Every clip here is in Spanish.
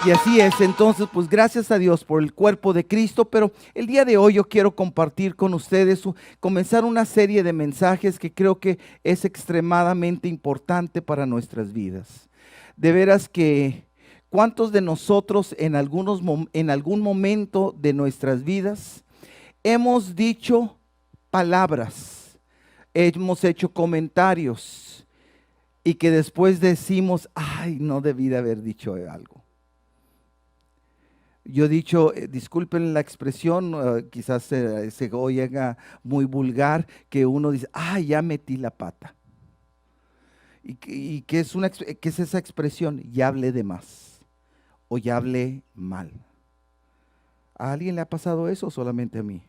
Y así es, entonces pues gracias a Dios por el cuerpo de Cristo, pero el día de hoy yo quiero compartir con ustedes, comenzar una serie de mensajes que creo que es extremadamente importante para nuestras vidas. De veras que, ¿cuántos de nosotros en algún momento de nuestras vidas hemos dicho palabras, hemos hecho comentarios y que después decimos, ay, no debí de haber dicho algo? Yo he dicho, disculpen la expresión, quizás se oiga muy vulgar, que uno dice, ah, ya metí la pata. ¿Y qué es, qué es esa expresión? Ya hablé de más o ya hablé mal. ¿A alguien le ha pasado eso o solamente a mí?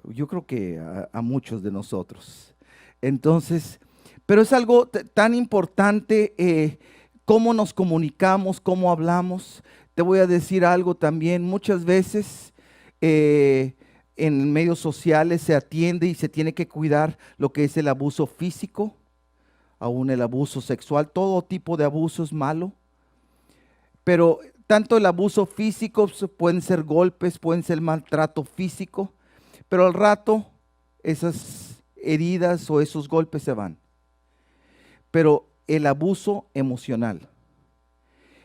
Yo creo que a muchos de nosotros. Entonces, pero es algo tan importante, cómo nos comunicamos, cómo hablamos. Te voy a decir algo también, muchas veces en medios sociales se atiende y se tiene que cuidar lo que es el abuso físico, aún el abuso sexual, todo tipo de abuso es malo, pero tanto el abuso físico pueden ser golpes, pueden ser maltrato físico, pero al rato esas heridas o esos golpes se van. Pero el abuso emocional,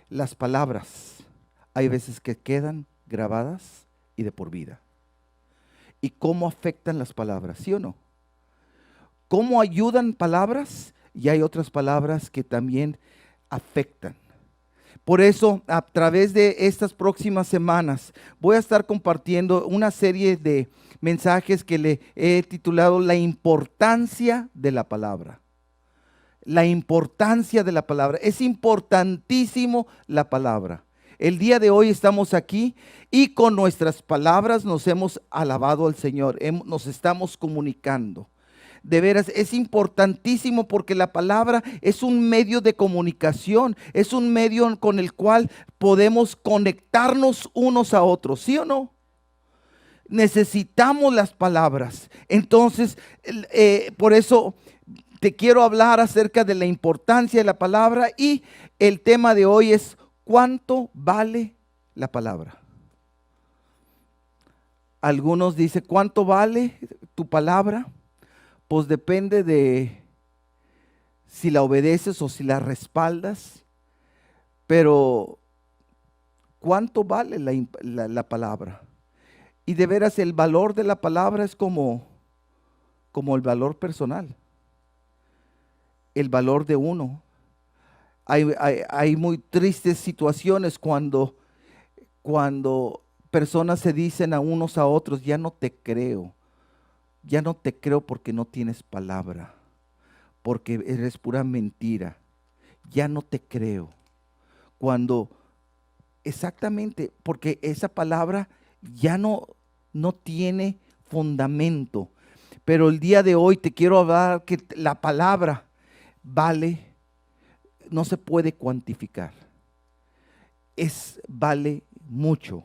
las palabras, hay veces que quedan grabadas y de por vida. ¿Y cómo afectan las palabras? ¿Sí o no? ¿Cómo ayudan palabras? Y hay otras palabras que también afectan. Por eso, a través de estas próximas semanas, voy a estar compartiendo una serie de mensajes que le he titulado La importancia de la palabra. La importancia de la palabra. Es importantísimo la palabra. El día de hoy estamos aquí y con nuestras palabras nos hemos alabado al Señor, nos estamos comunicando. De veras, es importantísimo porque la palabra es un medio de comunicación, es un medio con el cual podemos conectarnos unos a otros, ¿sí o no? Necesitamos las palabras. Entonces, por eso te quiero hablar acerca de la importancia de la palabra y el tema de hoy es ¿cuánto vale la palabra? Algunos dicen, ¿cuánto vale tu palabra? Pues depende de si la obedeces o si la respaldas, pero ¿cuánto vale la palabra? Y de veras el valor de la palabra es como el valor personal, el valor de uno. Hay muy tristes situaciones cuando personas se dicen a unos a otros, ya no te creo porque no tienes palabra, porque eres pura mentira, ya no te creo. Cuando exactamente, porque esa palabra ya no tiene fundamento. Pero el día de hoy te quiero hablar que la palabra vale, no se puede cuantificar. Vale mucho.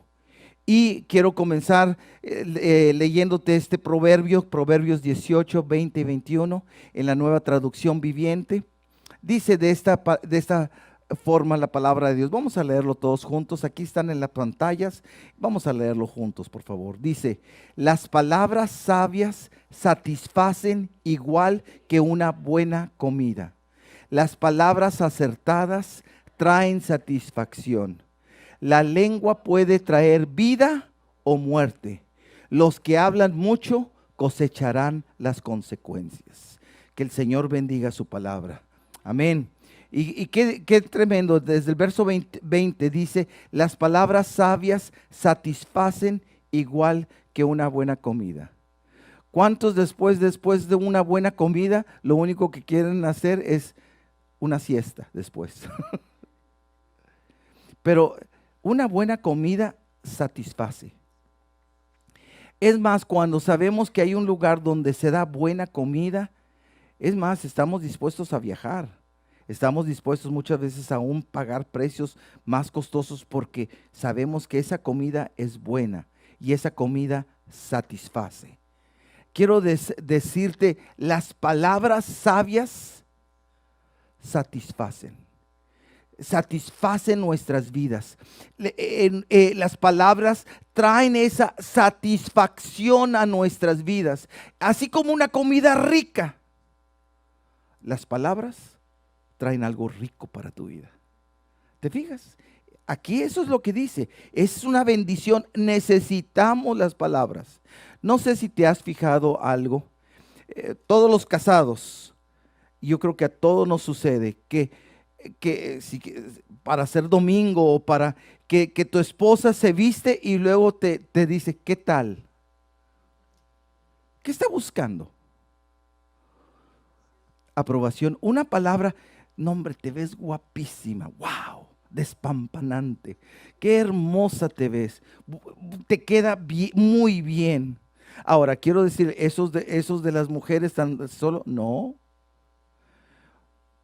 Y quiero comenzar leyéndote este proverbio, Proverbios 18, 20 y 21, en la Nueva Traducción Viviente. Dice de esta forma la palabra de Dios. Vamos a leerlo todos juntos. Aquí están en las pantallas. Vamos a leerlo juntos, por favor. Dice, las palabras sabias satisfacen igual que una buena comida. Las palabras acertadas traen satisfacción. La lengua puede traer vida o muerte. Los que hablan mucho cosecharán las consecuencias. Que el Señor bendiga su palabra. Amén. Y qué tremendo, desde el verso 20 dice, las palabras sabias satisfacen igual que una buena comida. ¿Cuántos después de una buena comida, lo único que quieren hacer es una siesta después? Pero una buena comida satisface. Es más, cuando sabemos que hay un lugar donde se da buena comida, es más, estamos dispuestos a viajar. Estamos dispuestos muchas veces a aún pagar precios más costosos porque sabemos que esa comida es buena y esa comida satisface. Quiero decirte, las palabras sabias satisfacen. satisfacen nuestras vidas. Las palabras traen esa satisfacción a nuestras vidas, así como una comida rica. Las palabras traen algo rico para tu vida. ¿Te fijas? Aquí eso es lo que dice. Es una bendición. Necesitamos las palabras. No sé si te has fijado algo. Todos los casados, yo creo que a todos nos sucede para hacer domingo o para que tu esposa se viste y luego te dice, ¿qué tal? ¿Qué está buscando? Aprobación, una palabra, no hombre, te ves guapísima, wow, despampanante, qué hermosa te ves, te queda muy bien. Ahora, quiero decir, esos de las mujeres tan solo, no.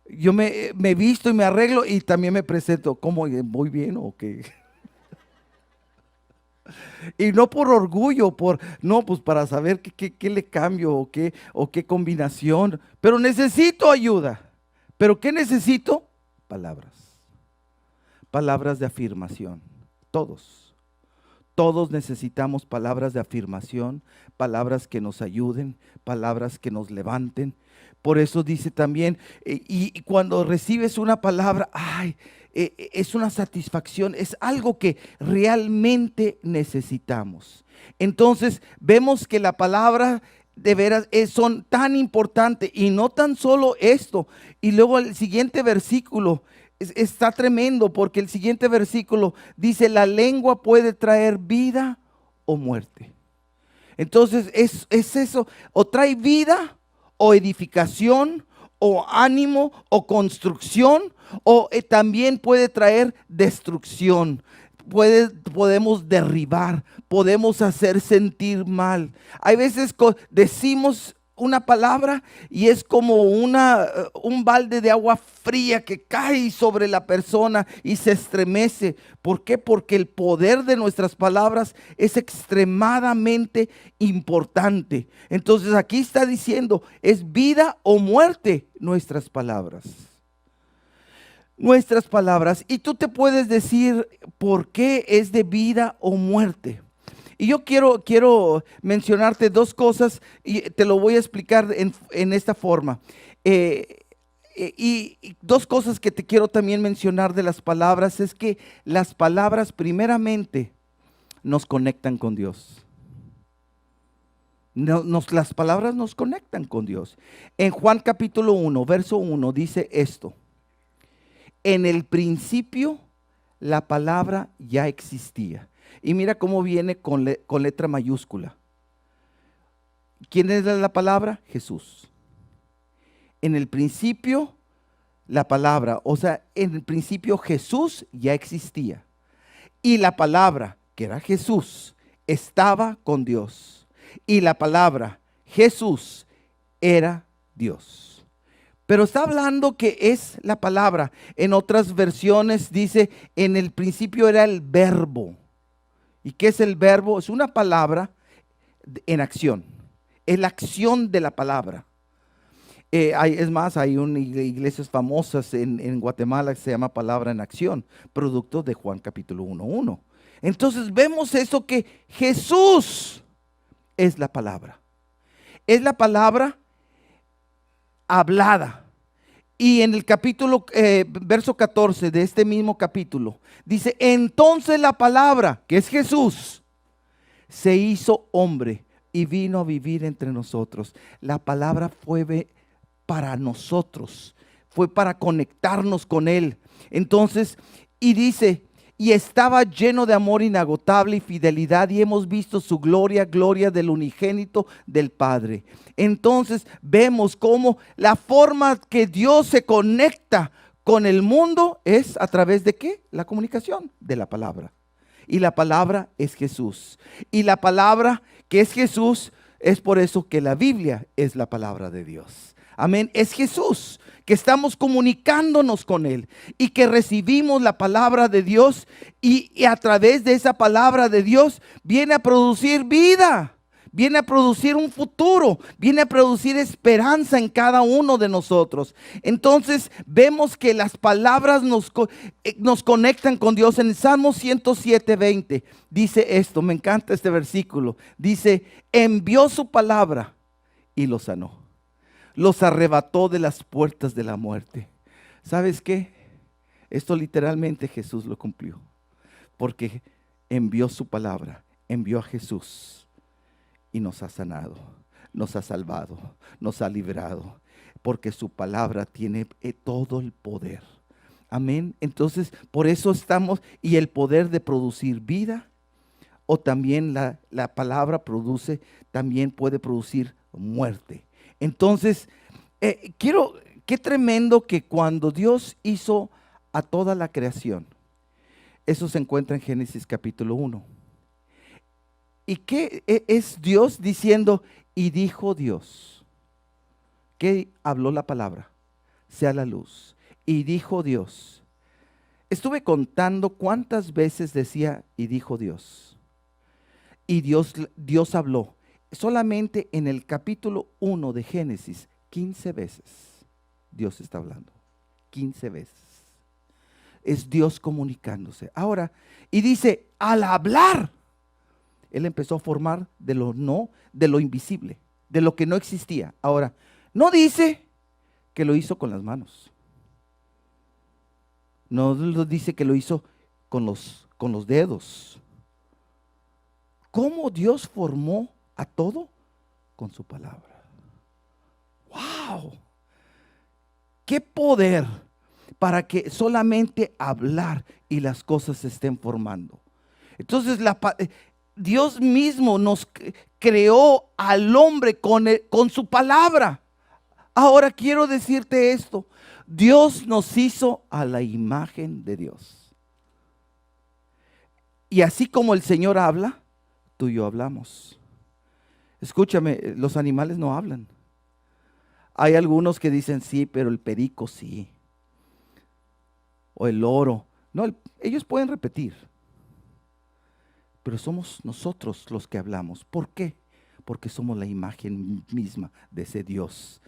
Yo me visto y me arreglo y también me presento, ¿cómo? ¿Muy bien o qué? Y no por orgullo, no, pues para saber qué le cambio o qué combinación. Pero necesito ayuda. ¿Pero qué necesito? Palabras. Palabras de afirmación. Todos necesitamos palabras de afirmación, palabras que nos ayuden, palabras que nos levanten. Por eso dice también, y cuando recibes una palabra, es una satisfacción, es algo que realmente necesitamos. Entonces vemos que la palabra de veras son tan importantes y no tan solo esto. Y luego el siguiente versículo está tremendo porque el siguiente versículo dice, la lengua puede traer vida o muerte. Entonces es eso, o trae vida o edificación o ánimo o construcción, o también puede traer destrucción. Podemos derribar, podemos hacer sentir mal. Hay veces decimos una palabra y es como un balde de agua fría que cae sobre la persona y se estremece. ¿Por qué? Porque el poder de nuestras palabras es extremadamente importante. Entonces aquí está diciendo, es vida o muerte nuestras palabras. Nuestras palabras. Y tú te puedes decir por qué es de vida o muerte. Y yo quiero mencionarte dos cosas y te lo voy a explicar en esta forma. Y dos cosas que te quiero también mencionar de las palabras es que las palabras primeramente nos conectan con Dios. Las palabras nos conectan con Dios. En Juan capítulo 1, verso 1 dice esto. En el principio la palabra ya existía. Y mira cómo viene con letra mayúscula. ¿Quién es la palabra? Jesús. En el principio la palabra, o sea, en el principio Jesús ya existía. Y la palabra, que era Jesús, estaba con Dios. Y la palabra, Jesús, era Dios. Pero está hablando que es la palabra. En otras versiones dice, en el principio era el verbo. ¿Y qué es el verbo? Es una palabra en acción. Es la acción de la palabra. Es más, hay iglesias famosas en Guatemala que se llama Palabra en Acción, producto de Juan capítulo 1:1. Entonces vemos eso, que Jesús es la palabra. Es la palabra hablada. Y en el capítulo, verso 14 de este mismo capítulo, dice, entonces la palabra, que es Jesús, se hizo hombre y vino a vivir entre nosotros. La palabra fue para nosotros, fue para conectarnos con Él. Entonces, y dice, y estaba lleno de amor inagotable y fidelidad, y hemos visto su gloria, gloria del unigénito del Padre. Entonces vemos cómo la forma que Dios se conecta con el mundo es a través de ¿qué? La comunicación de la palabra. Y la palabra es Jesús. Y la palabra que es Jesús, es por eso que la Biblia es la palabra de Dios. Amén, es Jesús, que estamos comunicándonos con Él y que recibimos la palabra de Dios y a través de esa palabra de Dios viene a producir vida, viene a producir un futuro, viene a producir esperanza en cada uno de nosotros. Entonces vemos que las palabras nos conectan con Dios. En el Salmo 107:20 dice esto, me encanta este versículo. Dice, envió su palabra y los sanó, los arrebató de las puertas de la muerte. ¿Sabes qué? Esto literalmente Jesús lo cumplió, porque envió su palabra, envió a Jesús y nos ha sanado, nos ha salvado, nos ha librado, porque su palabra tiene todo el poder. Amén. Entonces, por eso estamos, y el poder de producir vida, o también la palabra también puede producir muerte. Entonces, qué tremendo que cuando Dios hizo a toda la creación, eso se encuentra en Génesis capítulo 1. ¿Y qué es Dios diciendo? Y dijo Dios. ¿Qué habló la palabra? Sea la luz. Y dijo Dios. Estuve contando cuántas veces decía y dijo Dios. Y Dios habló. Solamente en el capítulo 1 de Génesis, 15 veces Dios está hablando. 15 veces. Es Dios comunicándose. Ahora, y dice, al hablar, Él empezó a formar de lo invisible, de lo que no existía. Ahora, no dice que lo hizo con las manos. No dice que lo hizo con los dedos. ¿Cómo Dios formó a todo? Con su palabra. ¡Wow! ¡Qué poder! Para que solamente hablar y las cosas se estén formando. Entonces Dios mismo nos creó al hombre con su palabra. Ahora quiero decirte esto. Dios nos hizo a la imagen de Dios. Y así como el Señor habla, tú y yo hablamos. Escúchame, los animales no hablan. Hay algunos que dicen sí, pero el perico sí. O el loro. No, ellos pueden repetir. Pero somos nosotros los que hablamos. ¿Por qué? Porque somos la imagen misma de ese Dios.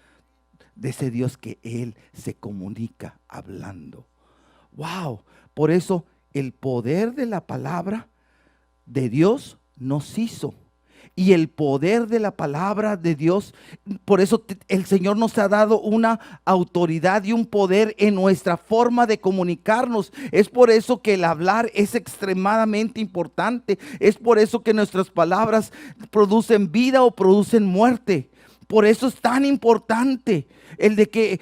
De ese Dios que Él se comunica hablando. ¡Wow! Por eso el poder de la palabra de Dios nos hizo. Y el poder de la palabra de Dios, por eso el Señor nos ha dado una autoridad y un poder en nuestra forma de comunicarnos. Es por eso que el hablar es extremadamente importante. Es por eso que nuestras palabras producen vida o producen muerte. Por eso es tan importante el de que,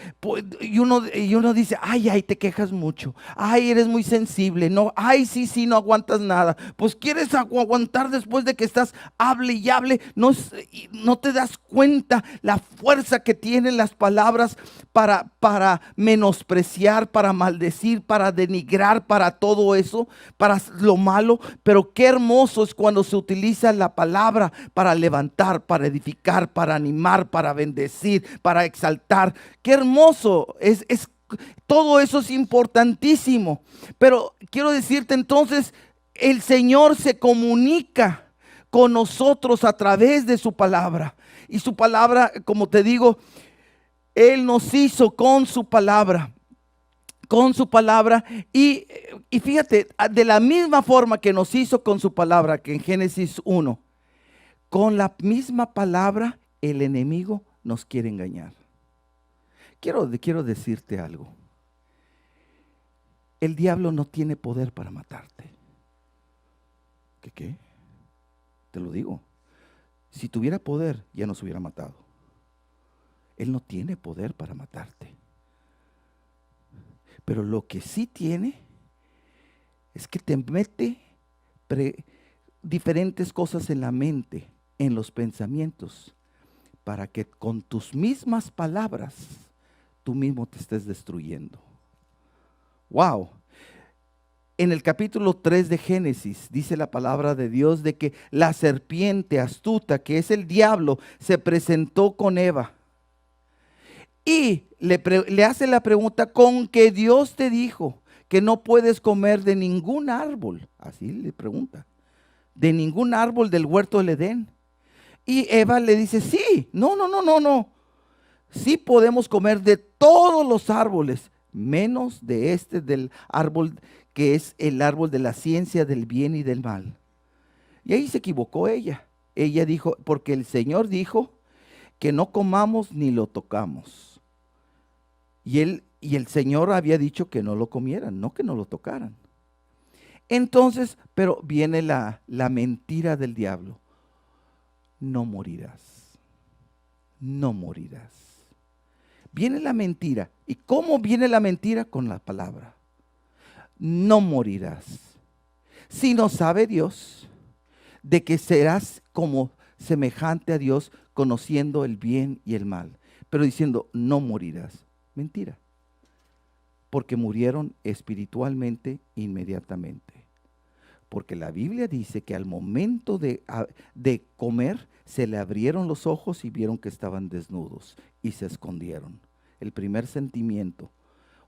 y uno dice, ay, te quejas mucho, ay, eres muy sensible, no, ay, sí, no aguantas nada. Pues quieres aguantar después de que estás, hable y hable, no te das cuenta la fuerza que tienen las palabras para menospreciar, para maldecir, para denigrar, para todo eso, para lo malo. Pero qué hermoso es cuando se utiliza la palabra para levantar, para edificar, para animar, para bendecir, para exaltar. Qué hermoso es todo eso es importantísimo. Pero quiero decirte entonces, el Señor se comunica con nosotros a través de su palabra. Y su palabra, como te digo, Él nos hizo con su palabra. Con su palabra. Y fíjate, de la misma forma que nos hizo con su palabra, que en Génesis 1, con la misma palabra el enemigo nos quiere engañar. Quiero decirte algo. El diablo no tiene poder para matarte. ¿Qué? Te lo digo. Si tuviera poder, ya nos hubiera matado. Él no tiene poder para matarte. Pero lo que sí tiene es que te mete diferentes cosas en la mente, en los pensamientos, para que con tus mismas palabras tú mismo te estés destruyendo. Wow. En el capítulo 3 de Génesis dice la palabra de Dios de que la serpiente astuta, que es el diablo, se presentó con Eva y le hace la pregunta: ¿con qué Dios te dijo que no puedes comer de ningún árbol? Así le pregunta. De ningún árbol del huerto del Edén. Y Eva le dice, sí, no. Sí podemos comer de todos los árboles, menos de este del árbol que es el árbol de la ciencia del bien y del mal. Y ahí se equivocó ella. Ella dijo, porque el Señor dijo que no comamos ni lo tocamos. Y el Señor había dicho que no lo comieran, no que no lo tocaran. Entonces, pero viene la mentira del diablo. No morirás. No morirás. Viene la mentira. ¿Y cómo viene la mentira? Con la palabra. No morirás. Si no sabe Dios de que serás como semejante a Dios, conociendo el bien y el mal. Pero diciendo, no morirás. Mentira. Porque murieron espiritualmente inmediatamente. Porque la Biblia dice que al momento de comer, se le abrieron los ojos y vieron que estaban desnudos y se escondieron. El primer sentimiento.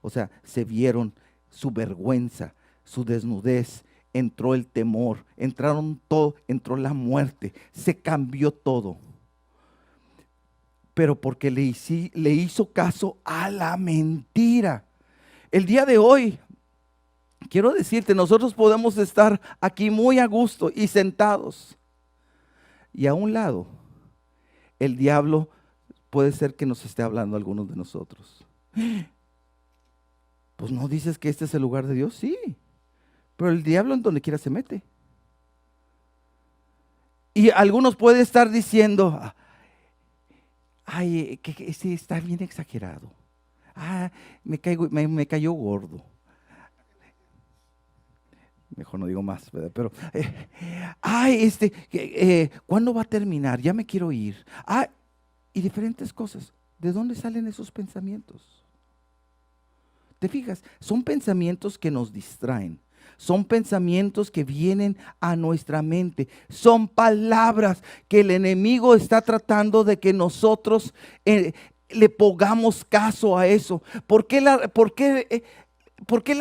O sea, se vieron su vergüenza, su desnudez, entró el temor, entraron todo, entró la muerte, se cambió todo. Pero porque le hizo caso a la mentira. El día de hoy, quiero decirte, nosotros podemos estar aquí muy a gusto y sentados. Y a un lado, el diablo puede ser que nos esté hablando a algunos de nosotros. Pues no dices que este es el lugar de Dios, sí. Pero el diablo en donde quiera se mete. Y algunos pueden estar diciendo, ay, que sí, está bien exagerado. Me cayó gordo. Mejor no digo más, ¿verdad? Pero, ¿cuándo va a terminar? Ya me quiero ir. Y diferentes cosas. ¿De dónde salen esos pensamientos? ¿Te fijas? Son pensamientos que nos distraen. Son pensamientos que vienen a nuestra mente. Son palabras que el enemigo está tratando de que nosotros le pongamos caso a eso. ¿Por qué la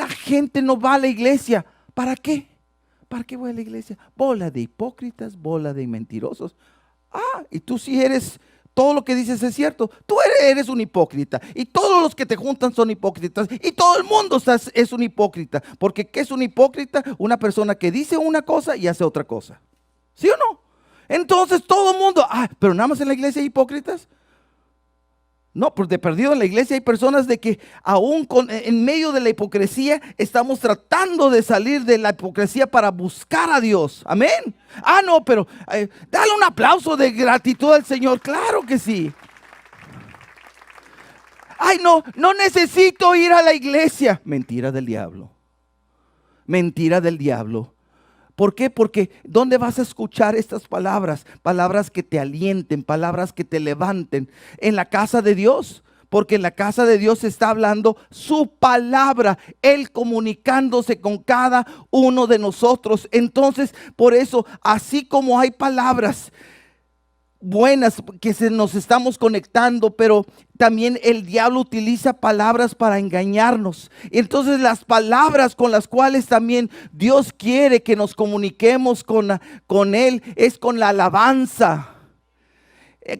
gente no va a la iglesia? ¿Para qué? ¿Para qué voy a la iglesia? Bola de hipócritas, bola de mentirosos. Y tú sí eres, todo lo que dices es cierto. Tú eres un hipócrita. Y todos los que te juntan son hipócritas. Y todo el mundo es un hipócrita. Porque ¿qué es un hipócrita? Una persona que dice una cosa y hace otra cosa. ¿Sí o no? Entonces todo el mundo, pero nada más en la iglesia hay hipócritas. No, pues de perdido en la iglesia hay personas de que aún en medio de la hipocresía estamos tratando de salir de la hipocresía para buscar a Dios. Amén. No, pero dale un aplauso de gratitud al Señor. Claro que sí. No necesito ir a la iglesia. Mentira del diablo. Mentira del diablo. ¿Por qué? Porque ¿dónde vas a escuchar estas palabras? Palabras que te alienten, palabras que te levanten. En la casa de Dios. Porque en la casa de Dios está hablando su palabra, Él comunicándose con cada uno de nosotros. Entonces, por eso, así como hay palabras buenas que nos estamos conectando, pero también el diablo utiliza palabras para engañarnos. Entonces las palabras con las cuales también Dios quiere que nos comuniquemos con Él es con la alabanza.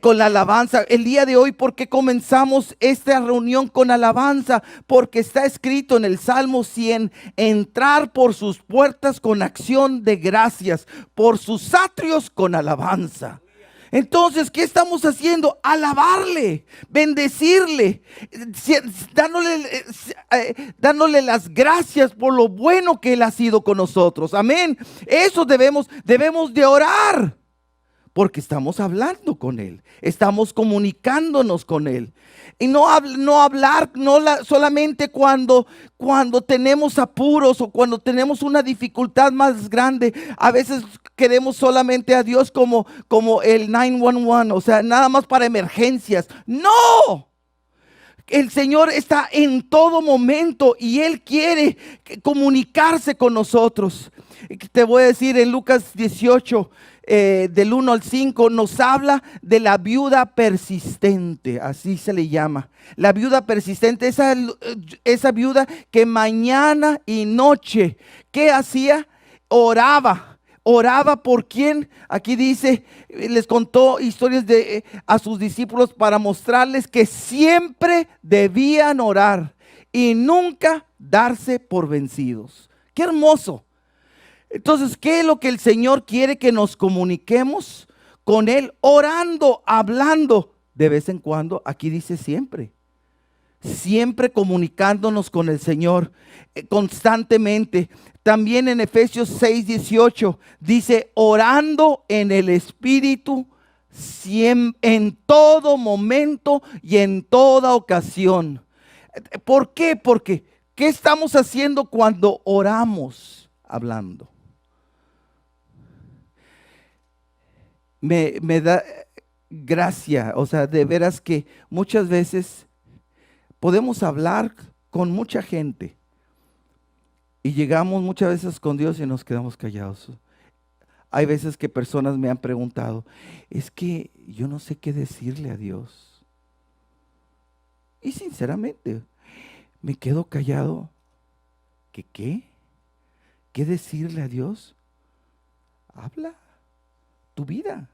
Con la alabanza. El día de hoy, ¿por qué comenzamos esta reunión con alabanza? Porque está escrito en el Salmo 100, entrar por sus puertas con acción de gracias, por sus atrios con alabanza. Entonces, ¿qué estamos haciendo? Alabarle, bendecirle, dándole las gracias por lo bueno que Él ha sido con nosotros. Amén. Eso debemos de orar. Porque estamos hablando con Él, estamos comunicándonos con Él. Y no hablar solamente cuando tenemos apuros o cuando tenemos una dificultad más grande. A veces queremos solamente a Dios como el 911, o sea, nada más para emergencias. ¡No! El Señor está en todo momento y Él quiere comunicarse con nosotros. Te voy a decir en Lucas 18, del 1 al 5, nos habla de la viuda persistente, así se le llama. La viuda persistente, esa viuda que mañana y noche, ¿qué hacía? Oraba ¿Oraba por quién? Aquí dice, les contó historias a sus discípulos para mostrarles que siempre debían orar y nunca darse por vencidos. ¡Qué hermoso! Entonces, ¿qué es lo que el Señor quiere? Que nos comuniquemos con Él, orando, hablando, de vez en cuando. Aquí dice siempre. Siempre comunicándonos con el Señor, constantemente. También en Efesios 6:18 dice, orando en el Espíritu en todo momento y en toda ocasión. ¿Por qué? Porque ¿qué estamos haciendo cuando oramos? Hablando. Me da gracia, o sea, de veras que muchas veces podemos hablar con mucha gente y llegamos muchas veces con Dios y nos quedamos callados. Hay veces que personas me han preguntado, es que yo no sé qué decirle a Dios. Y sinceramente, me quedo callado. ¿Qué qué? ¿Qué decirle a Dios? Habla tu vida.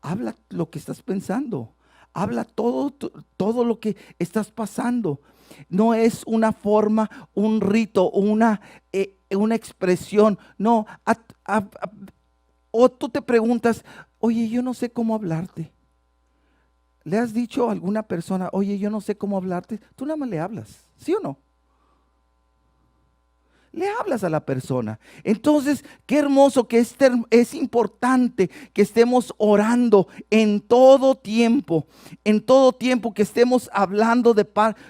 Habla lo que estás pensando. Habla todo lo que estás pasando. No es una forma, un rito, una expresión. No, o tú te preguntas, oye, yo no sé cómo hablarte. ¿Le has dicho a alguna persona, oye, yo no sé cómo hablarte? Tú nada más le hablas, ¿sí o no? Le hablas a la persona. Entonces, qué hermoso que es importante que estemos orando en todo tiempo que estemos hablando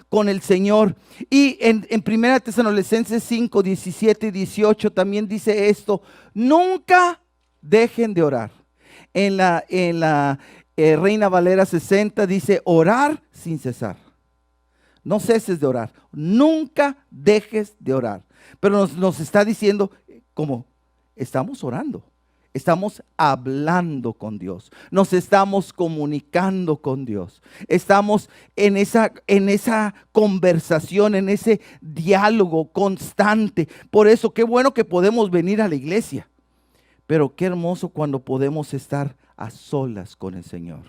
con el Señor. Y en 1 Tesalonicenses 5, 17 y 18 también dice esto: nunca dejen de orar. En la Reina Valera 60 dice, orar sin cesar. No ceses de orar, nunca dejes de orar. Pero nos está diciendo como estamos orando, estamos hablando con Dios, nos estamos comunicando con Dios, estamos en esa conversación, en ese diálogo constante. Por eso qué bueno que podemos venir a la iglesia, pero qué hermoso cuando podemos estar a solas con el Señor,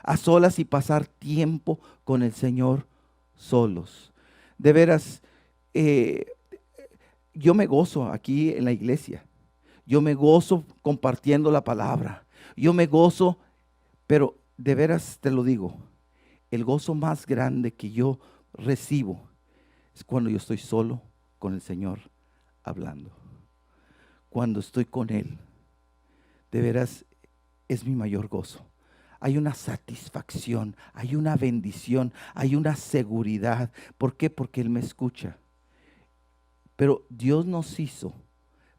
a solas y pasar tiempo con el Señor solos. De veras, yo me gozo aquí en la iglesia. Yo me gozo compartiendo la palabra. Yo me gozo, pero de veras te lo digo, el gozo más grande que yo recibo es cuando yo estoy solo con el Señor hablando. Cuando estoy con Él, de veras es mi mayor gozo. Hay una satisfacción, hay una bendición, hay una seguridad. ¿Por qué? Porque Él me escucha. Pero Dios nos hizo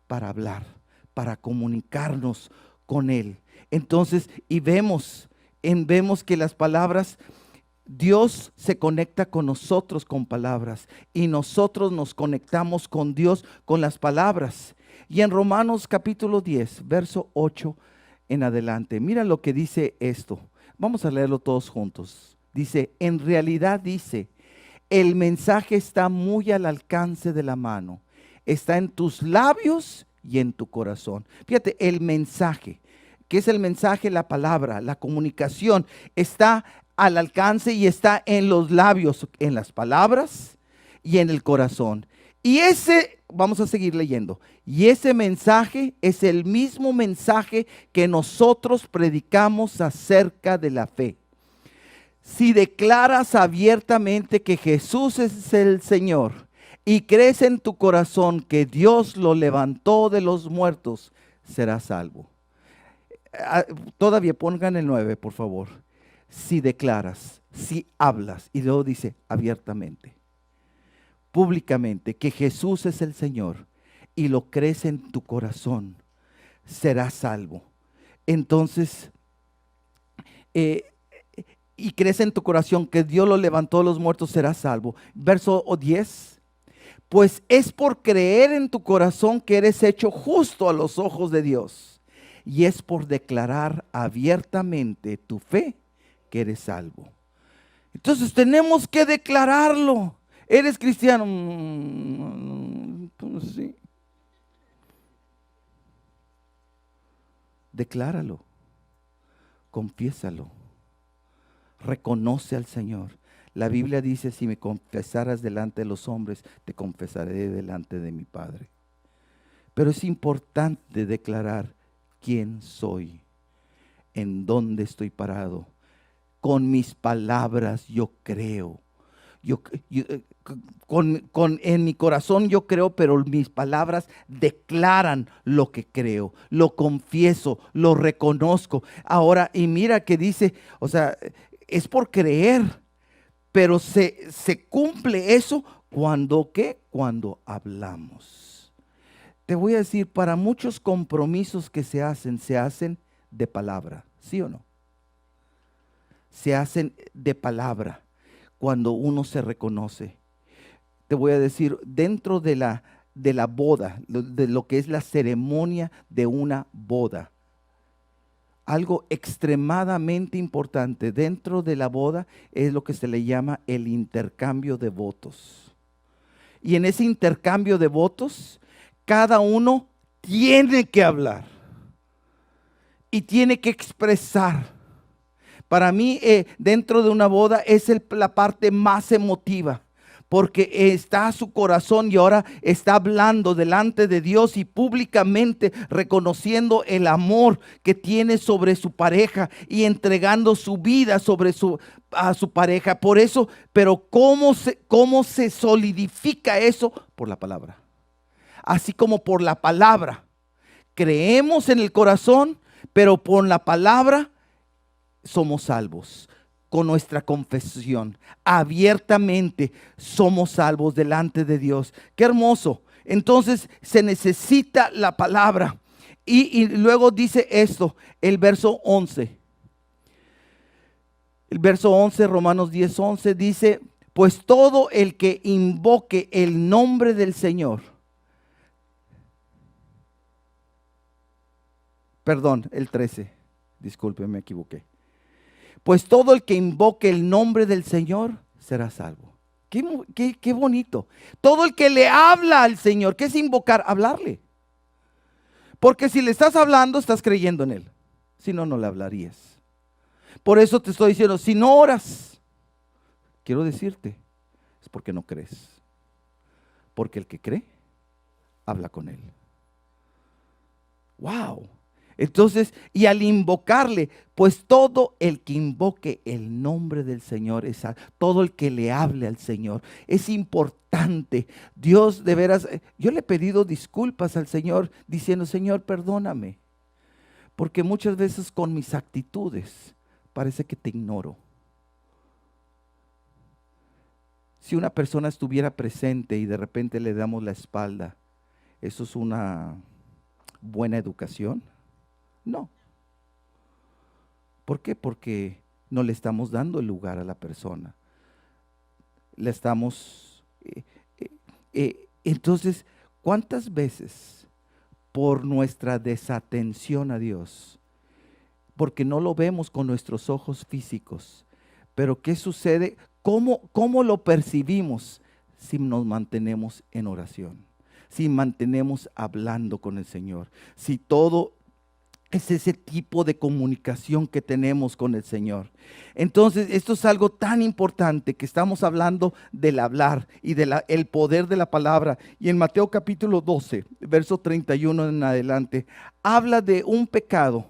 para hablar, para comunicarnos con Él. Entonces, y vemos que las palabras, Dios se conecta con nosotros con palabras y nosotros nos conectamos con Dios con las palabras. Y en Romanos capítulo 10, verso 8 en adelante, mira lo que dice esto. Vamos a leerlo todos juntos. Dice, en realidad dice, el mensaje está muy al alcance de la mano. Está en tus labios y en tu corazón. Fíjate, el mensaje. ¿Qué es el mensaje? La palabra, la comunicación. Está al alcance y está en los labios, en las palabras y en el corazón. Y vamos a seguir leyendo. Y ese mensaje es el mismo mensaje que nosotros predicamos acerca de la fe. Si declaras abiertamente que Jesús es el Señor y crees en tu corazón que Dios lo levantó de los muertos, serás salvo. Todavía pongan el 9, por favor. Si declaras, si hablas, y luego dice abiertamente, públicamente, que Jesús es el Señor y lo crees en tu corazón, serás salvo. Entonces, y crees en tu corazón que Dios lo levantó de los muertos, serás salvo. Verso 10, pues es por creer en tu corazón que eres hecho justo a los ojos de Dios, y es por declarar abiertamente tu fe que eres salvo. Entonces tenemos que declararlo. ¿Eres cristiano? Pues sí. Decláralo, confiésalo, reconoce al Señor. La Biblia dice, si me confesaras delante de los hombres, te confesaré delante de mi Padre. Pero es importante declarar quién soy, en dónde estoy parado. Con mis palabras yo creo. En mi corazón yo creo, pero mis palabras declaran lo que creo. Lo confieso, lo reconozco. Ahora, y mira que dice, o sea, es por creer, pero se cumple eso cuando, ¿qué? Cuando hablamos. Te voy a decir, para muchos compromisos que se hacen de palabra, ¿sí o no? Se hacen de palabra cuando uno se reconoce. Te voy a decir, dentro de la boda, de lo que es la ceremonia de una boda, algo extremadamente importante dentro de la boda es lo que se le llama el intercambio de votos. Y en ese intercambio de votos, cada uno tiene que hablar y tiene que expresar. Para mí, dentro de una boda es la parte más emotiva, porque está su corazón y ahora está hablando delante de Dios y públicamente reconociendo el amor que tiene sobre su pareja y entregando su vida a su pareja. Por eso, pero ¿cómo se solidifica eso? Por la palabra. Así como por la palabra. Creemos en el corazón, pero por la palabra somos salvos. Con nuestra confesión, abiertamente somos salvos delante de Dios. ¡Qué hermoso! Entonces se necesita la palabra. Y luego dice esto, el verso 11. El verso 11, Romanos 10:11 dice, pues todo el que invoque el nombre del Señor. Perdón, el 13. Disculpe, me equivoqué. Pues todo el que invoque el nombre del Señor será salvo. Qué bonito. Todo el que le habla al Señor, ¿qué es invocar? Hablarle. Porque si le estás hablando, estás creyendo en Él. Si no, no le hablarías. Por eso te estoy diciendo, si no oras, quiero decirte, es porque no crees. Porque el que cree, habla con Él. ¡Wow! Entonces, y al invocarle, pues todo el que invoque el nombre del Señor es salvo. Todo el que le hable al Señor. Es importante. Dios, de veras, yo le he pedido disculpas al Señor diciendo, Señor, perdóname. Porque muchas veces con mis actitudes parece que te ignoro. Si una persona estuviera presente y de repente le damos la espalda, ¿eso es una buena educación? No. ¿Por qué? Porque no le estamos dando el lugar a la persona. Le estamos... entonces, ¿cuántas veces por nuestra desatención a Dios, porque no lo vemos con nuestros ojos físicos, pero qué sucede? ¿Cómo lo percibimos si nos mantenemos en oración? Si mantenemos hablando con el Señor, si todo es ese tipo de comunicación que tenemos con el Señor. Entonces, esto es algo tan importante que estamos hablando del hablar y el poder de la palabra. Y en Mateo capítulo 12, verso 31 en adelante, habla de un pecado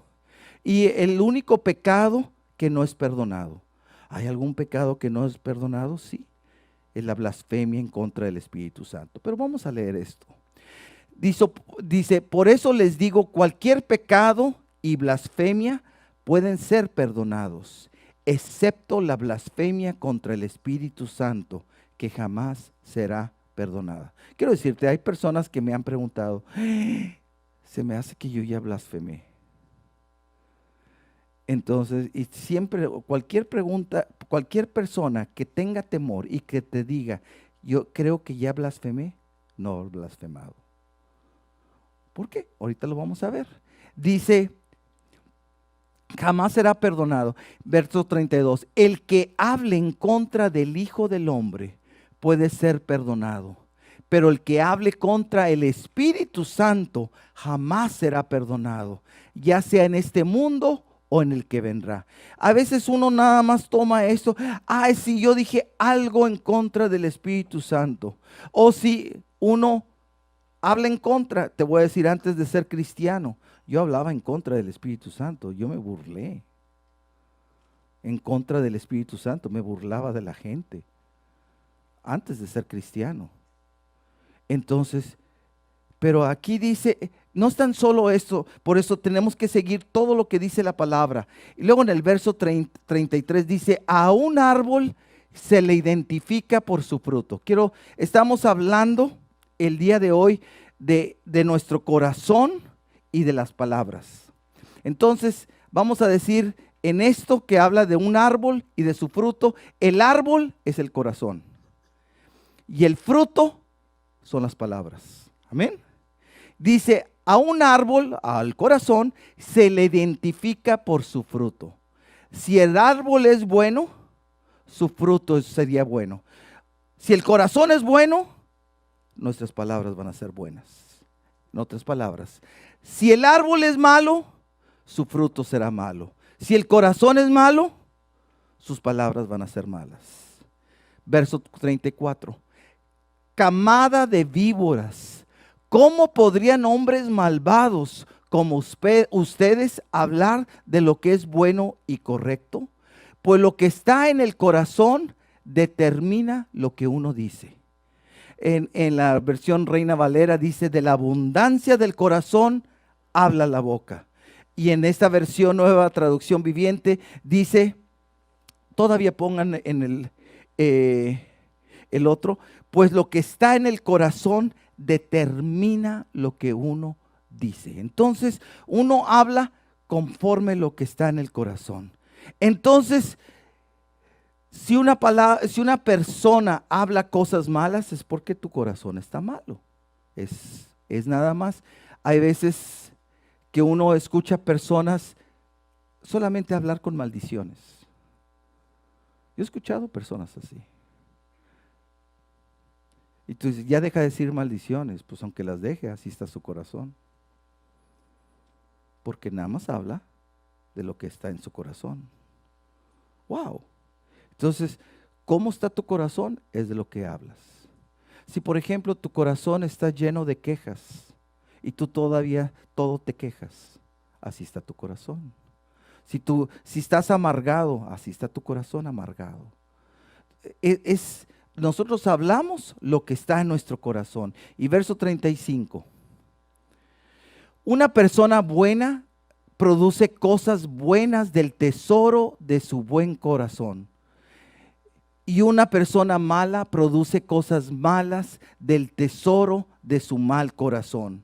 y el único pecado que no es perdonado. ¿Hay algún pecado que no es perdonado? Sí, es la blasfemia en contra del Espíritu Santo. Pero vamos a leer esto. Dice, por eso les digo, cualquier pecado y blasfemia pueden ser perdonados, excepto la blasfemia contra el Espíritu Santo, que jamás será perdonada. Quiero decirte, hay personas que me han preguntado, se me hace que yo ya blasfemé. Entonces, y siempre, cualquier pregunta, cualquier persona que tenga temor y que te diga, yo creo que ya blasfemé, no he blasfemado. ¿Por qué? Ahorita lo vamos a ver. Dice, jamás será perdonado. Verso 32. El que hable en contra del Hijo del Hombre puede ser perdonado, pero el que hable contra el Espíritu Santo jamás será perdonado, ya sea en este mundo o en el que vendrá. A veces uno nada más toma esto, ay, si yo dije algo en contra del Espíritu Santo, o si uno habla en contra, te voy a decir, antes de ser cristiano, yo hablaba en contra del Espíritu Santo, yo me burlé en contra del Espíritu Santo, me burlaba de la gente antes de ser cristiano. Entonces, pero aquí dice, no es tan solo esto, por eso tenemos que seguir todo lo que dice la palabra. Y luego en el verso 33 dice, a un árbol se le identifica por su fruto. Estamos hablando el día de hoy de nuestro corazón y de las palabras. Entonces, vamos a decir en esto que habla de un árbol y de su fruto, el árbol es el corazón y el fruto son las palabras. Amén. Dice, a un árbol, al corazón, se le identifica por su fruto. Si el árbol es bueno, su fruto sería bueno. Si el corazón es bueno, nuestras palabras van a ser buenas. En otras palabras, si el árbol es malo, su fruto será malo. Si el corazón es malo, sus palabras van a ser malas. Verso 34. Camada de víboras, ¿cómo podrían hombres malvados como ustedes hablar de lo que es bueno y correcto? Pues lo que está en el corazón determina lo que uno dice. En la versión Reina Valera dice, de la abundancia del corazón habla la boca. Y en esta versión Nueva Traducción Viviente dice, todavía pongan en el otro, pues lo que está en el corazón determina lo que uno dice. Entonces uno habla conforme lo que está en el corazón. Entonces, si una persona habla cosas malas, es porque tu corazón está malo. Es nada más. Hay veces que uno escucha personas solamente hablar con maldiciones. Yo he escuchado personas así. Y tú dices, ya deja de decir maldiciones. Pues aunque las deje, así está su corazón. Porque nada más habla de lo que está en su corazón. Wow. Entonces, ¿cómo está tu corazón? Es de lo que hablas. Si por ejemplo tu corazón está lleno de quejas y tú todavía todo te quejas, así está tu corazón. Si estás amargado, así está tu corazón amargado. Nosotros hablamos lo que está en nuestro corazón. Y verso 35. Una persona buena produce cosas buenas del tesoro de su buen corazón. Y una persona mala produce cosas malas del tesoro de su mal corazón.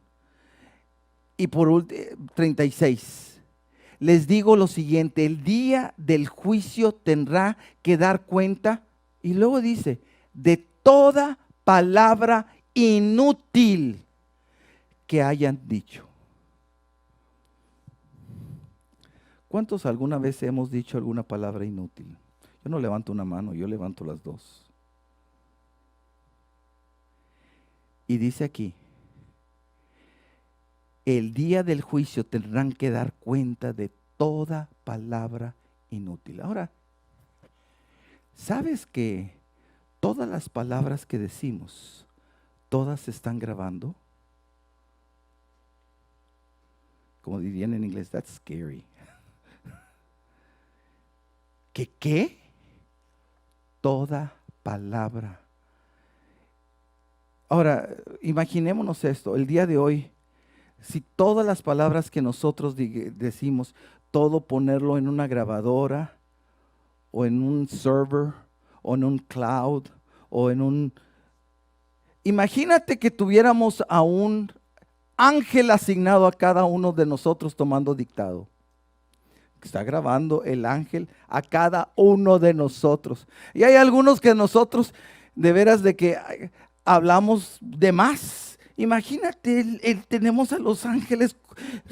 Y por último, 36. Les digo lo siguiente, el día del juicio tendrá que dar cuenta, y luego dice, de toda palabra inútil que hayan dicho. ¿Cuántos alguna vez hemos dicho alguna palabra inútil? Yo no levanto una mano, yo levanto las dos. Y dice aquí, el día del juicio tendrán que dar cuenta de toda palabra inútil. Ahora, ¿sabes que todas las palabras que decimos, todas se están grabando? Como dirían en inglés, that's scary. ¿Qué? Toda palabra. Ahora, imaginémonos esto, el día de hoy, si todas las palabras que nosotros decimos, todo ponerlo en una grabadora, o en un server, o en un cloud, o en un... Imagínate que tuviéramos a un ángel asignado a cada uno de nosotros tomando dictado. Está grabando el ángel a cada uno de nosotros. Y hay algunos que nosotros, de veras de que hablamos de más. Imagínate, tenemos a los ángeles,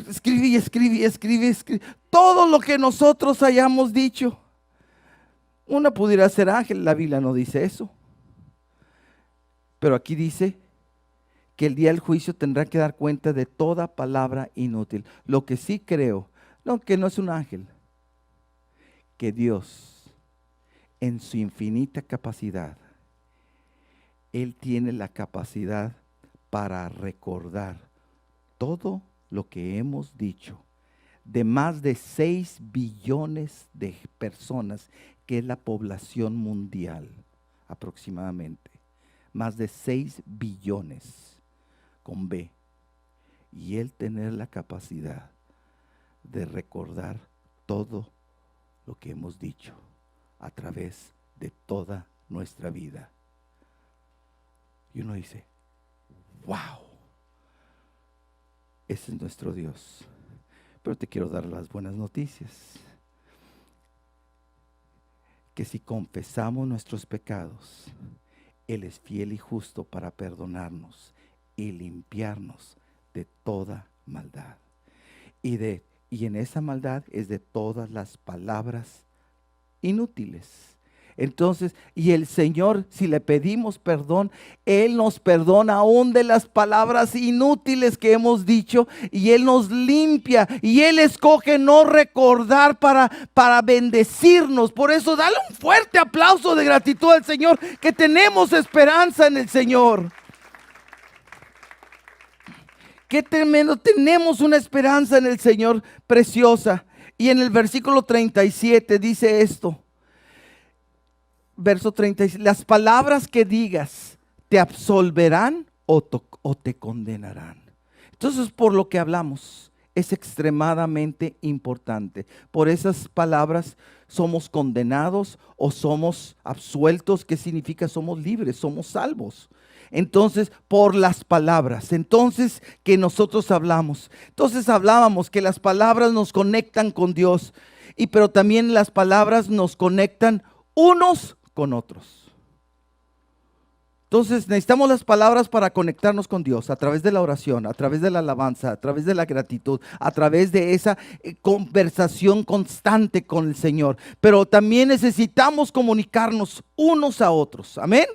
escribe. Todo lo que nosotros hayamos dicho. Uno pudiera ser ángel, la Biblia no dice eso. Pero aquí dice que el día del juicio tendrá que dar cuenta de toda palabra inútil. Lo que sí creo, no, que no es un ángel, que Dios, en su infinita capacidad, Él tiene la capacidad para recordar todo lo que hemos dicho de más de 6 billones de personas, que es la población mundial aproximadamente. Más de 6 billones con B. Y Él tener la capacidad de recordar todo lo que hemos dicho a través de toda nuestra vida. Y uno dice, wow, ese es nuestro Dios. Pero te quiero dar las buenas noticias. Que si confesamos nuestros pecados, Él es fiel y justo para perdonarnos y limpiarnos de toda maldad. Y en esa maldad es de todas las palabras inútiles. Entonces, y el Señor, si le pedimos perdón, Él nos perdona aún de las palabras inútiles que hemos dicho, y Él nos limpia, y Él escoge no recordar para bendecirnos. Por eso, dale un fuerte aplauso de gratitud al Señor, que tenemos esperanza en el Señor. Qué tremendo, tenemos una esperanza en el Señor preciosa. Y en el versículo 37 dice esto. Verso 36, las palabras que digas te absolverán o te condenarán. Entonces, por lo que hablamos, es extremadamente importante. Por esas palabras somos condenados o somos absueltos. ¿Qué significa? Somos libres, somos salvos. Entonces, por las palabras, entonces que nosotros hablamos. Entonces hablábamos que las palabras nos conectan con Dios, pero también las palabras nos conectan unos con otros. Entonces necesitamos las palabras para conectarnos con Dios a través de la oración, a través de la alabanza, a través de la gratitud, a través de esa conversación constante con el Señor. Pero también necesitamos comunicarnos unos a otros. Amén.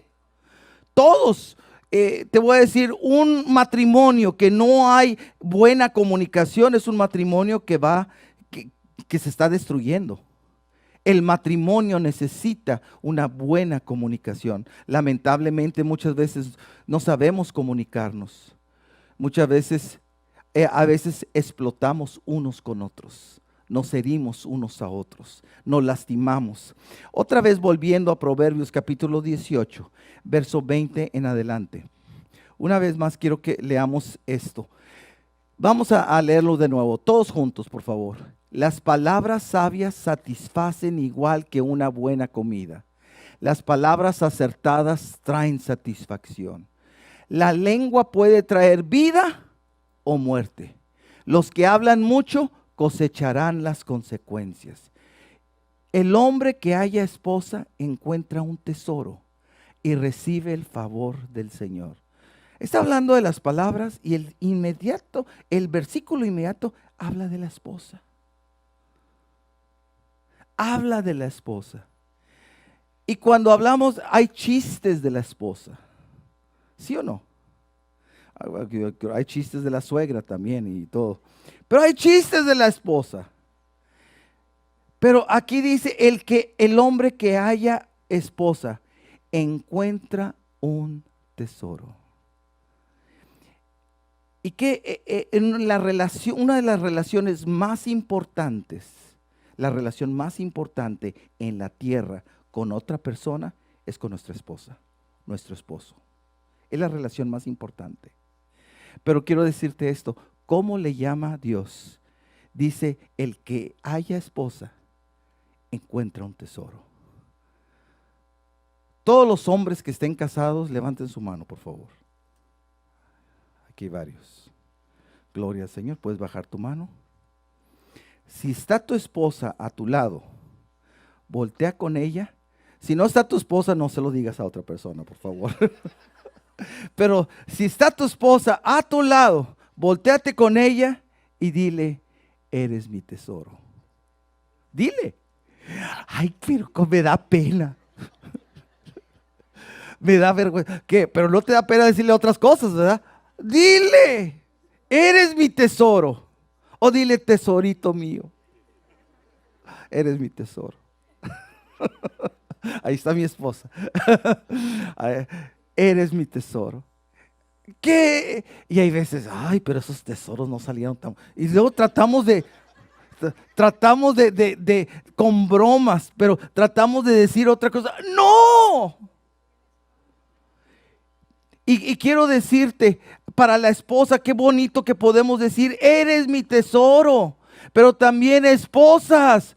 Todos, te voy a decir, un matrimonio que no hay buena comunicación es un matrimonio que se está destruyendo. El matrimonio necesita una buena comunicación. Lamentablemente muchas veces no sabemos comunicarnos. Muchas veces, a veces explotamos unos con otros. Nos herimos unos a otros. Nos lastimamos. Otra vez volviendo a Proverbios capítulo 18, verso 20 en adelante. Una vez más quiero que leamos esto. Vamos a leerlo de nuevo, todos juntos, por favor. Las palabras sabias satisfacen igual que una buena comida. Las palabras acertadas traen satisfacción. La lengua puede traer vida o muerte. Los que hablan mucho cosecharán las consecuencias. El hombre que haya esposa encuentra un tesoro y recibe el favor del Señor. Está hablando de las palabras y el versículo inmediato habla de la esposa. Habla de la esposa. Y cuando hablamos, hay chistes de la esposa. ¿Sí o no? Hay chistes de la suegra también y todo. Pero hay chistes de la esposa. Pero aquí dice, el hombre que haya esposa encuentra un tesoro. Y que en la relación, una de las relaciones más importantes, la relación más importante en la tierra con otra persona es con nuestra esposa, nuestro esposo. Es la relación más importante. Pero quiero decirte esto, ¿cómo le llama Dios? Dice, el que haya esposa encuentra un tesoro. Todos los hombres que estén casados, levanten su mano, por favor. Aquí hay varios. Gloria al Señor, puedes bajar tu mano. Si está tu esposa a tu lado, voltea con ella. Si no está tu esposa, no se lo digas a otra persona, por favor. Pero si está tu esposa a tu lado, volteate con ella y dile, eres mi tesoro. Dile. Ay, pero me da pena. Me da vergüenza. ¿Qué? Pero no te da pena decirle otras cosas, ¿verdad? Dile, eres mi tesoro. O dile, tesorito mío, eres mi tesoro. Ahí está mi esposa. Eres mi tesoro. ¿Qué? Y hay veces, ay, pero esos tesoros no salieron tan... Y luego con bromas, pero tratamos de decir otra cosa. ¡No! Y quiero decirte, para la esposa, qué bonito que podemos decir, eres mi tesoro. Pero también esposas.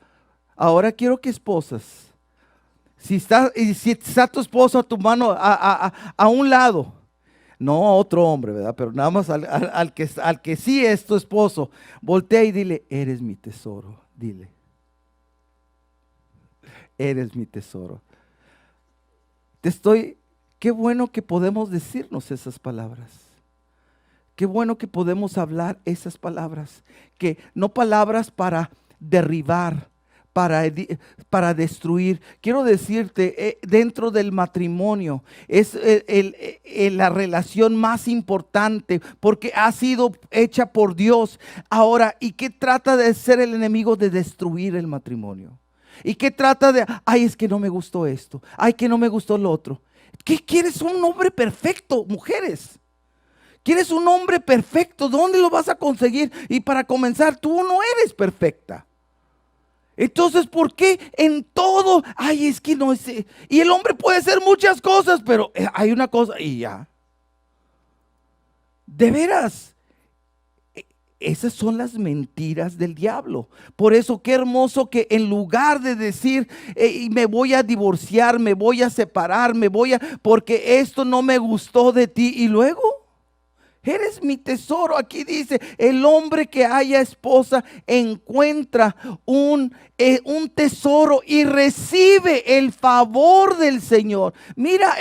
Ahora quiero que esposas, si está tu esposo a tu mano, a un lado, no a otro hombre, ¿verdad? Pero nada más al que sí es tu esposo, voltea y dile, eres mi tesoro, dile, eres mi tesoro. Qué bueno que podemos decirnos esas palabras. Qué bueno que podemos hablar esas palabras, que no palabras para derribar, para destruir. Quiero decirte, dentro del matrimonio es la relación más importante porque ha sido hecha por Dios. Ahora, ¿y qué trata de ser el enemigo? De destruir el matrimonio. ¿Y qué trata de, ay, es que no me gustó esto, ay, que no me gustó lo otro? ¿Qué quieres? Un hombre perfecto, mujeres. ¿Quieres un hombre perfecto? ¿Dónde lo vas a conseguir? Y para comenzar, tú no eres perfecta. Entonces, ¿por qué en todo? Ay, es que no es... Y el hombre puede hacer muchas cosas, pero hay una cosa y ya. De veras, esas son las mentiras del diablo. Por eso, qué hermoso que en lugar de decir, me voy a divorciar, me voy a separar, porque esto no me gustó de ti, y luego... Eres mi tesoro. Aquí dice, el hombre que haya esposa encuentra un tesoro y recibe el favor del Señor. Mira,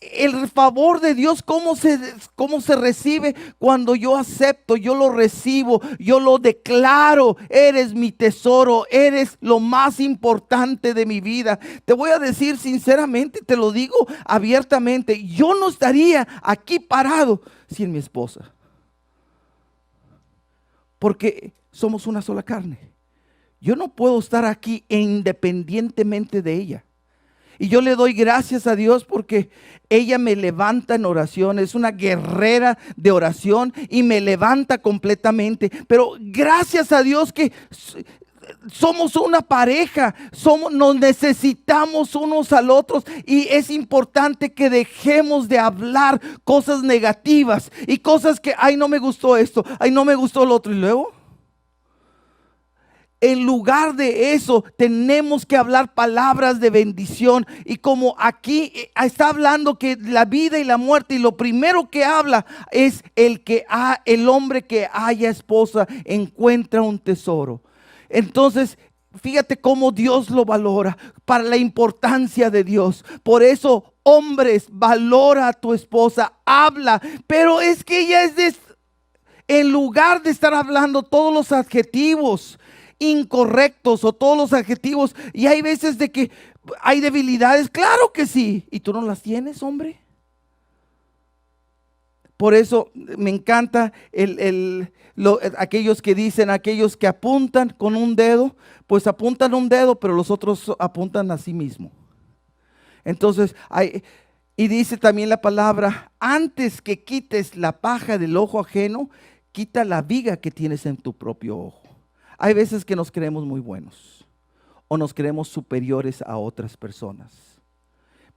el favor de Dios, cómo se recibe cuando yo acepto, yo lo recibo, yo lo declaro. Eres mi tesoro, eres lo más importante de mi vida. Te voy a decir sinceramente, te lo digo abiertamente, yo no estaría aquí parado sin mi esposa, porque somos una sola carne. Yo no puedo estar aquí independientemente de ella. Y yo le doy gracias a Dios porque ella me levanta en oración, es una guerrera de oración y me levanta completamente. Pero gracias a Dios que somos una pareja, nos necesitamos unos al otros, y es importante que dejemos de hablar cosas negativas y cosas que, ay, no me gustó esto, ay, no me gustó lo otro, y luego, en lugar de eso, tenemos que hablar palabras de bendición. Y como aquí está hablando que la vida y la muerte, y lo primero que habla es el hombre que haya esposa encuentra un tesoro. Entonces, fíjate cómo Dios lo valora, para la importancia de Dios. Por eso, hombres, valora a tu esposa, habla, pero es que ella en lugar de estar hablando todos los adjetivos incorrectos o todos los adjetivos, y hay veces de que hay debilidades, claro que sí, y tú no las tienes, hombre. Por eso me encanta aquellos que dicen, aquellos que apuntan con un dedo, pues apuntan un dedo, pero los otros apuntan a sí mismo. Entonces, y dice también la palabra, antes que quites la paja del ojo ajeno, quita la viga que tienes en tu propio ojo. Hay veces que nos creemos muy buenos o nos creemos superiores a otras personas.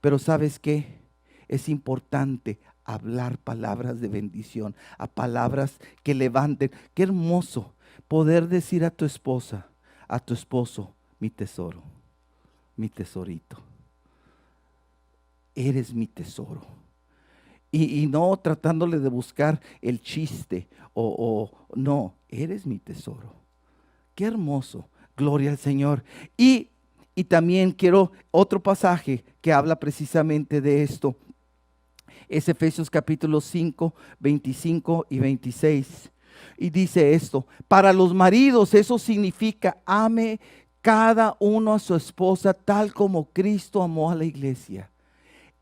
Pero ¿sabes qué? Es importante hablar palabras de bendición, a palabras que levanten. Qué hermoso poder decir a tu esposa, a tu esposo, mi tesoro, mi tesorito. Eres mi tesoro. Y no tratándole de buscar el chiste no, eres mi tesoro. Qué hermoso, gloria al Señor. Y también quiero otro pasaje que habla precisamente de esto. Es Efesios capítulo 5, 25 y 26. Y dice esto, para los maridos eso significa, ame cada uno a su esposa tal como Cristo amó a la iglesia.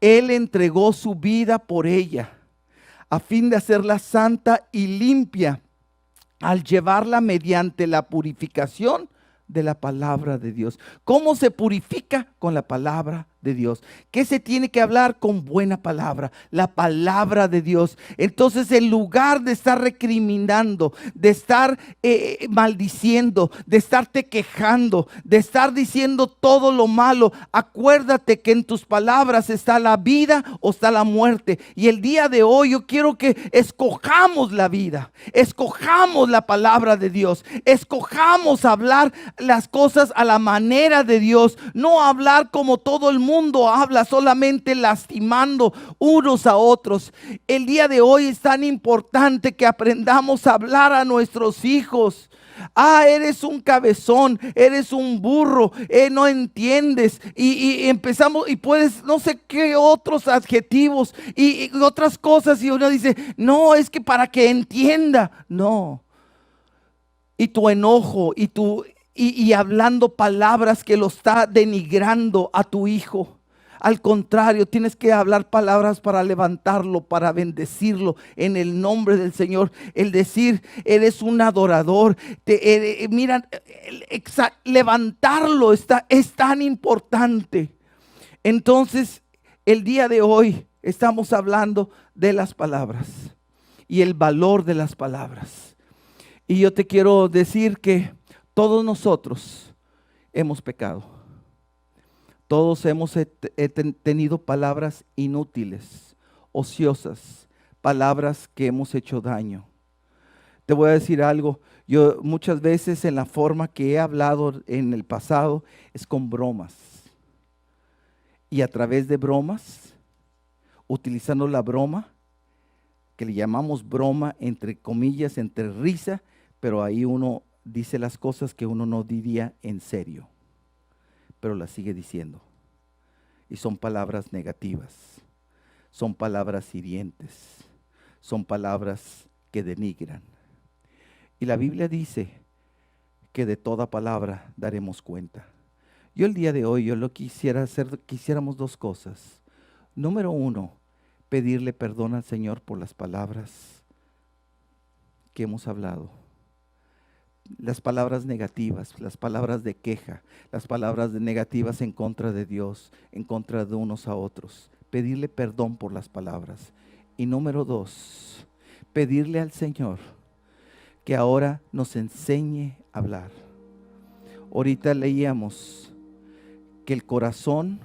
Él entregó su vida por ella, a fin de hacerla santa y limpia, al llevarla mediante la purificación de la palabra de Dios. ¿Cómo se purifica? Con la palabra de Dios. ¿Qué se tiene que hablar? Con buena palabra, la palabra de Dios. Entonces, en lugar de estar recriminando, de estar maldiciendo, de estarte quejando, de estar diciendo todo lo malo, acuérdate que en tus palabras está la vida o está la muerte. Y el día de hoy yo quiero que escojamos la vida, escojamos la palabra de Dios, escojamos hablar las cosas a la manera de Dios, no hablar como todo el mundo habla, solamente lastimando unos a otros. El día de hoy es tan importante que aprendamos a hablar a nuestros hijos. Eres un cabezón, eres un burro, no entiendes. Y empezamos, y puedes, no sé qué otros adjetivos y otras cosas. Y uno dice, no, es que para que entienda. No. Y tu enojo y hablando palabras que lo está denigrando a tu hijo. Al contrario, tienes que hablar palabras para levantarlo, para bendecirlo en el nombre del Señor. El decir, eres un adorador. Mira, levantarlo es tan importante. Entonces, el día de hoy estamos hablando de las palabras y el valor de las palabras. Y yo te quiero decir que todos nosotros hemos pecado. Todos hemos tenido palabras inútiles, ociosas, palabras que hemos hecho daño. Te voy a decir algo, yo muchas veces en la forma que he hablado en el pasado es con bromas. Y a través de bromas, utilizando la broma, que le llamamos broma entre comillas, entre risa, pero ahí uno dice las cosas que uno no diría en serio, pero las sigue diciendo. Y son palabras negativas, son palabras hirientes, son palabras que denigran. Y la Biblia dice que de toda palabra daremos cuenta. Yo el día de hoy, quisiéramos dos cosas. Número uno, pedirle perdón al Señor por las palabras que hemos hablado. Las palabras negativas, las palabras de queja, las palabras negativas en contra de Dios, en contra de unos a otros. Pedirle perdón por las palabras. Y número dos, pedirle al Señor que ahora nos enseñe a hablar. Ahorita leíamos que el corazón,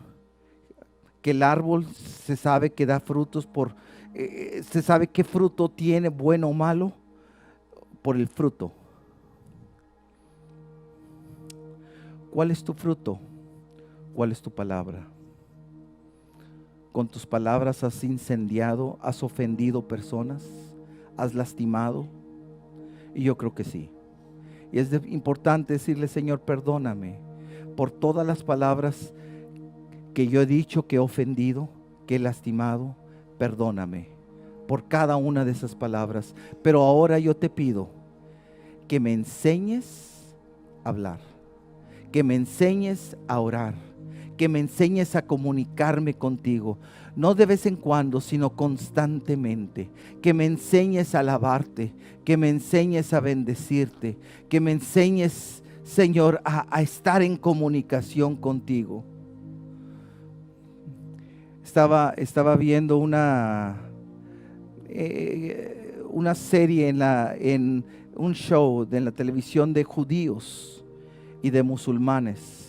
que el árbol se sabe que da frutos se sabe qué fruto tiene, bueno o malo, por el fruto. ¿Cuál es tu fruto? ¿Cuál es tu palabra? ¿Con tus palabras has incendiado, has ofendido personas, has lastimado? Y yo creo que sí. Y es importante decirle, Señor, perdóname por todas las palabras que yo he dicho, que he ofendido, que he lastimado. Perdóname por cada una de esas palabras. Pero ahora yo te pido que me enseñes a hablar, que me enseñes a orar, que me enseñes a comunicarme contigo, no de vez en cuando, sino constantemente, que me enseñes a alabarte, que me enseñes a bendecirte, que me enseñes, Señor, a estar en comunicación contigo. Estaba viendo una serie en un show en la televisión de judíos y de musulmanes,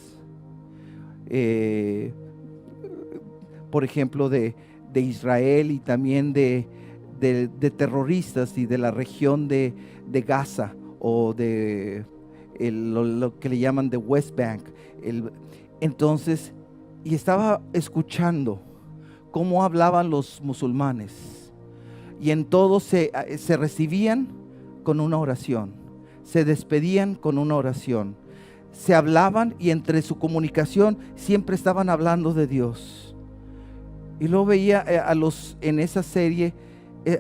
por ejemplo de Israel y también de terroristas y de la región de Gaza o de lo que le llaman de West Bank. Entonces, y estaba escuchando cómo hablaban los musulmanes, y en todo se recibían con una oración, se despedían con una oración, se hablaban y entre su comunicación siempre estaban hablando de Dios. Y luego veía en esa serie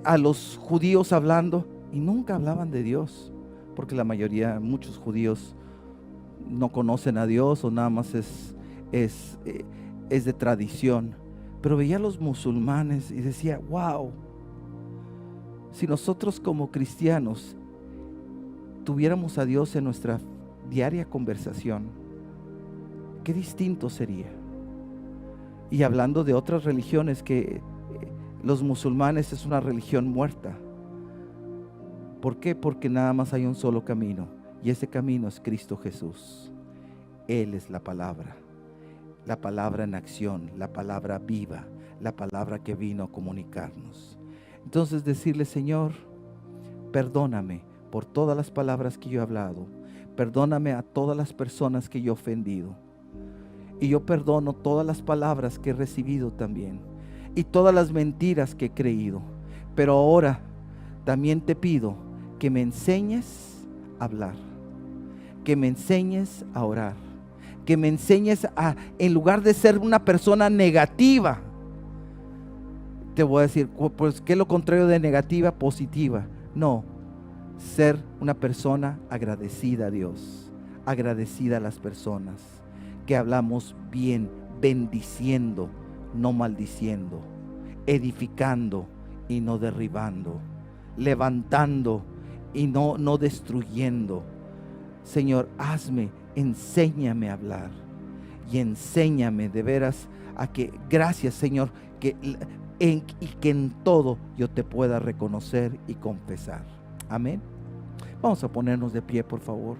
a los judíos hablando y nunca hablaban de Dios, porque la mayoría, muchos judíos no conocen a Dios o nada más es de tradición. Pero veía a los musulmanes y decía, wow, si nosotros como cristianos tuviéramos a Dios en nuestra diaria conversación, qué distinto sería. Y hablando de otras religiones, que los musulmanes es una religión muerta. ¿Por qué? Porque nada más hay un solo camino, y ese camino es Cristo Jesús. Él es la palabra en acción, la palabra viva, la palabra que vino a comunicarnos. Entonces decirle: Señor, perdóname por todas las palabras que yo he hablado, perdóname a todas las personas que yo he ofendido, y yo perdono todas las palabras que he recibido también, y todas las mentiras que he creído. Pero ahora también te pido que me enseñes a hablar, que me enseñes a orar, que me enseñes a, en lugar de ser una persona negativa, te voy a decir, pues, ¿qué es lo contrario de negativa? Positiva. No, ser una persona agradecida a Dios, agradecida a las personas, que hablamos bien, bendiciendo, no maldiciendo, edificando y no derribando, levantando y no destruyendo. Señor, enséñame a hablar, y enséñame de veras a que, gracias Señor, y que en todo yo te pueda reconocer y confesar. Amén. Vamos a ponernos de pie, por favor.